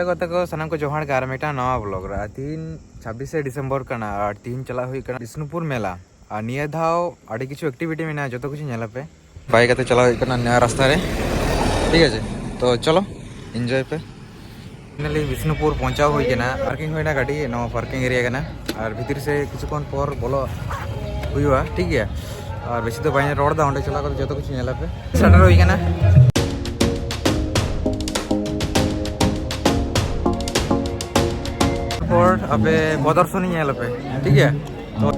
करते को सनम को जोहार कार मेटा नवा ब्लॉग रहा 3 डिसेम्बर कना और 3 चला हुई कना विष्णुपुर मेला और निया धाव आड़ी किछु एक्टिविटी में जो तो कुछ नेला पे बाइक आते चला हुई कना नया रास्ता रे ठीक है तो चलो एंजॉय पे फाइनली विष्णुपुर पहुंचा हुई कना पार्किंग होइना गाड़ी नवा पार्किंग एरिया कना और भीतर से किछुक्षण पर बोलो हुआ ठीक है और बेसी तो बाइने रोड दा ओंडे चला कर जो तो कुछ नेला पे स्टार्टर हुई कना अबे प्रदर्शनी है पे ठीक है तो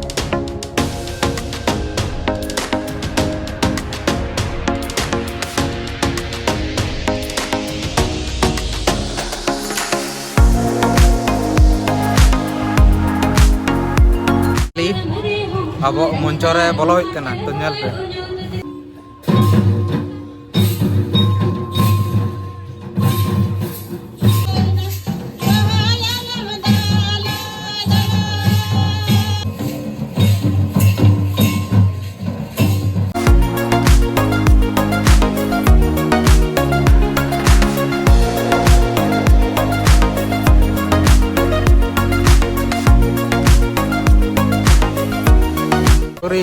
अब मंचरे बोलो होइकना तो नेल पे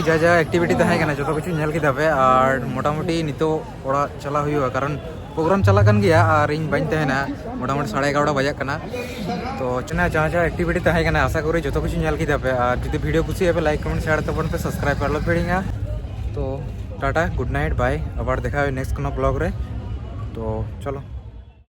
जा एक्टिविटी तहना जो कुछ नेल किदा पे और मोटामुटी नितो ओड़ा चला हुआ कारण प्रोग्राम चला कन गया और इन बन तहना मोटामुटी 11:30 बजा कना तो चना जहाँ जहाँ एक्टिविटी तहना आशा करी जो कुछ नेल किदा पे और जुदी वीडियो कुछ पे लाइक कमेंट शेयर तबन पे सब्सक्राइब कर लो पेड़ीगा तो टाटा गुड नाइट बाय अब देखा नेक्स्ट कोनो ब्लॉग रे तो चलो।